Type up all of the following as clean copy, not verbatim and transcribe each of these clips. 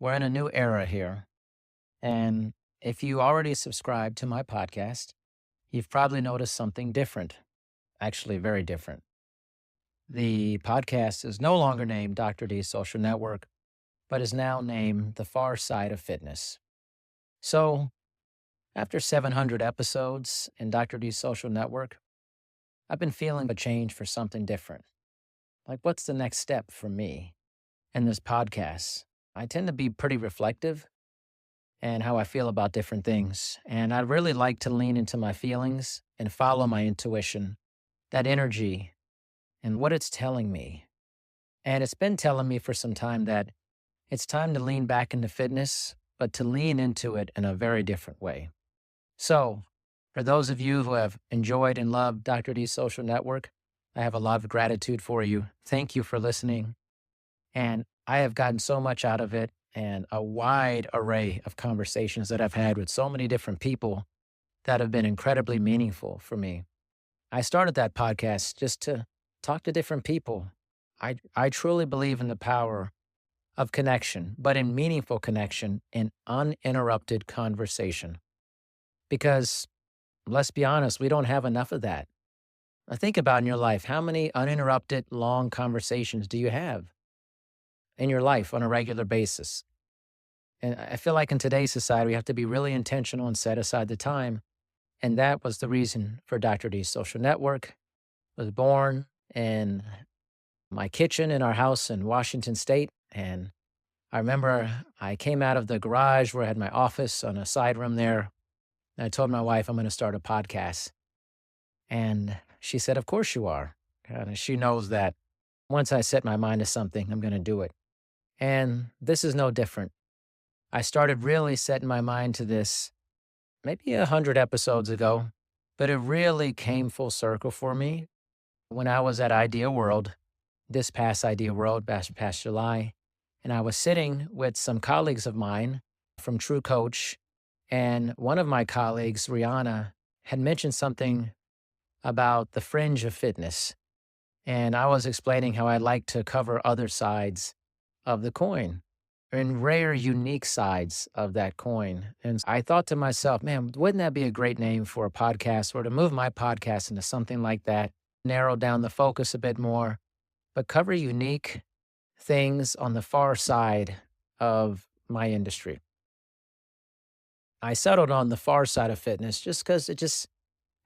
We're in a new era here. And if you already subscribe to my podcast, you've probably noticed something different, actually, very different. The podcast is no longer named Dr. D's Social Network, but is now named The Far Side of Fitness. So, after 700 episodes in Dr. D's Social Network, I've been feeling a change for something different. Like, what's the next step for me in this podcast? I tend to be pretty reflective and how I feel about different things. And I really like to lean into my feelings and follow my intuition, that energy and what it's telling me. And it's been telling me for some time that it's time to lean back into fitness, but to lean into it in a very different way. So, for those of you who have enjoyed and loved Dr. D's Social Network, I have a lot of gratitude for you. Thank you for listening. And I have gotten so much out of it and a wide array of conversations that I've had with so many different people that have been incredibly meaningful for me. I started that podcast just to talk to different people. I truly believe in the power of connection, but in meaningful connection in uninterrupted conversation. Because let's be honest, we don't have enough of that. Now think about in your life, how many uninterrupted long conversations do you have in your life on a regular basis? And I feel like in today's society, we have to be really intentional and set aside the time. And that was the reason for Dr. D's Social Network. I was born in my kitchen in our house in Washington State. And I remember I came out of the garage where I had my office on a side room there. And I told my wife, I'm going to start a podcast. And she said, of course you are. And she knows that once I set my mind to something, I'm going to do it. And this is no different. I started really setting my mind to this maybe 100 episodes ago, but it really came full circle for me when I was at Idea World, this past Idea World, past July. And I was sitting with some colleagues of mine from True Coach. And one of my colleagues, Rihanna, had mentioned something about the fringe of fitness. And I was explaining how I like to cover other sides of the coin and rare, unique sides of that coin. And I thought to myself, man, wouldn't that be a great name for a podcast or to move my podcast into something like that, narrow down the focus a bit more, but cover unique things on the far side of my industry. I settled on the far side of fitness just because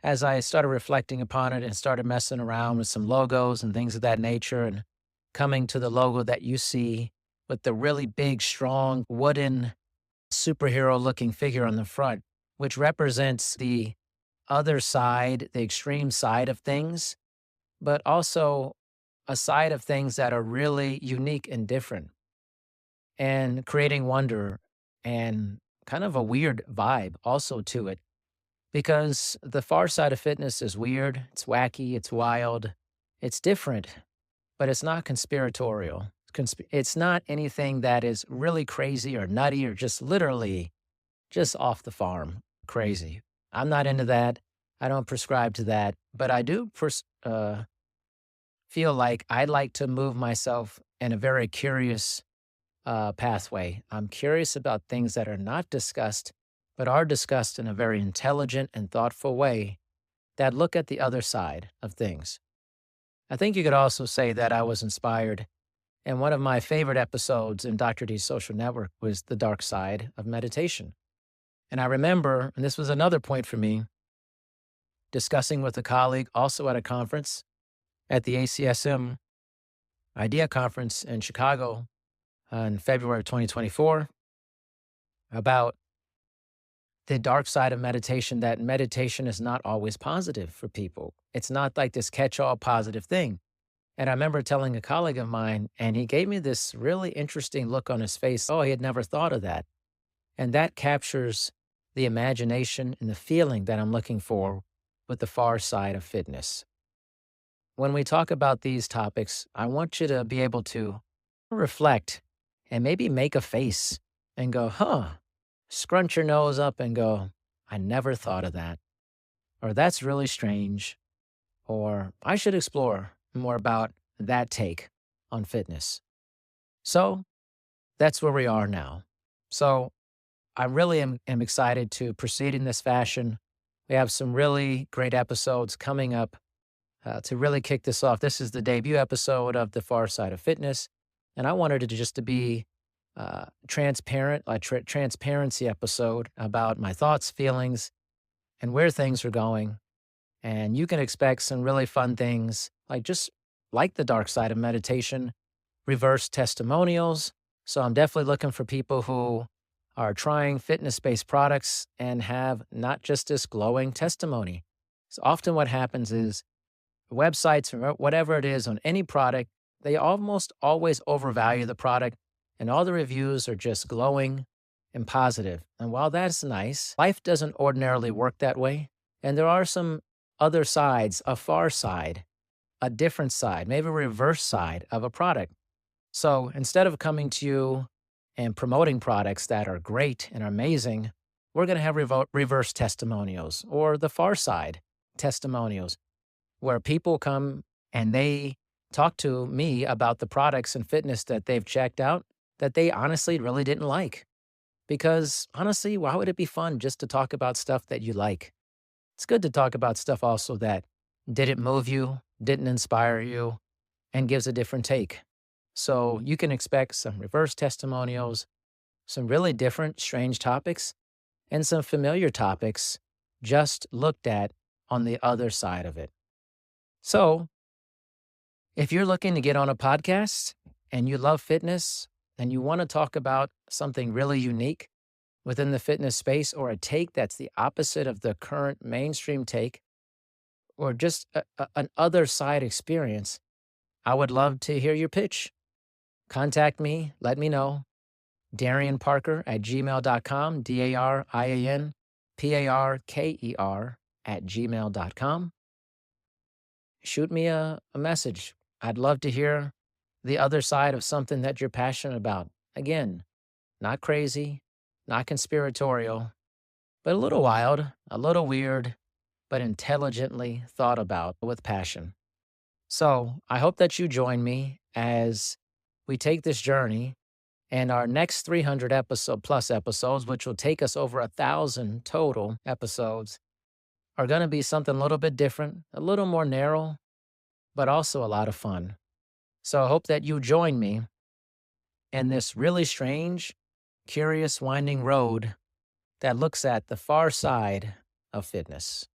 as I started reflecting upon it and started messing around with some logos and things of that nature and coming to the logo that you see with the really big, strong, wooden, superhero looking figure on the front, which represents the other side, the extreme side of things, but also a side of things that are really unique and different and creating wonder and kind of a weird vibe also to it. Because the far side of fitness is weird, it's wacky, it's wild, it's different, but it's not conspiratorial. It's not anything that is really crazy or nutty or just literally just off the farm crazy. I'm not into that. I don't prescribe to that, but I do feel like I like to move myself in a very curious pathway. I'm curious about things that are not discussed, but are discussed in a very intelligent and thoughtful way that look at the other side of things. I think you could also say that I was inspired. And one of my favorite episodes in Dr. D's Social Network was the dark side of meditation. And I remember, and this was another point for me, discussing with a colleague also at a conference at the ACSM Idea Conference in Chicago in February of 2024 about the dark side of meditation, that meditation is not always positive for people. It's not like this catch-all positive thing. And I remember telling a colleague of mine, and he gave me this really interesting look on his face. Oh, he had never thought of that. And that captures the imagination and the feeling that I'm looking for with the far side of fitness. When we talk about these topics, I want you to be able to reflect and maybe make a face and go, huh, scrunch your nose up and go, I never thought of that. Or that's really strange. Or I should explore more about that take on fitness. So that's where we are now. So I really am excited to proceed in this fashion. We have some really great episodes coming up to really kick this off. This is the debut episode of The Far Side of Fitness, and I wanted it to just to be transparent, a transparency episode about my thoughts, feelings, and where things are going. And you can expect some really fun things, like just like the dark side of meditation, reverse testimonials. So I'm definitely looking for people who are trying fitness-based products and have not just this glowing testimony. So often what happens is websites or whatever it is on any product, they almost always overvalue the product, and all the reviews are just glowing and positive. And while that's nice, life doesn't ordinarily work that way. And there are some other sides, a far side, a different side, maybe a reverse side of a product. So instead of coming to you and promoting products that are great and are amazing, we're going to have reverse testimonials or the far side testimonials where people come and they talk to me about the products and fitness that they've checked out that they honestly really didn't like. Because honestly, why would it be fun just to talk about stuff that you like? It's good to talk about stuff also that didn't move you, didn't inspire you, and gives a different take. So you can expect some reverse testimonials, some really different, strange topics, and some familiar topics just looked at on the other side of it. So if you're looking to get on a podcast and you love fitness and you want to talk about something really unique within the fitness space or a take that's the opposite of the current mainstream take or just an other side experience, I would love to hear your pitch. Contact me, let me know. Darian Parker at gmail.com, DarianParker at gmail.com. Shoot me a message. I'd love to hear the other side of something that you're passionate about. Again, not crazy, not conspiratorial, but a little wild, a little weird, but intelligently thought about with passion. So I hope that you join me as we take this journey and our next 300 plus episodes, which will take us over 1,000 total episodes, are going to be something a little bit different, a little more narrow, but also a lot of fun. So I hope that you join me in this really strange, curious, winding road that looks at the far side of fitness.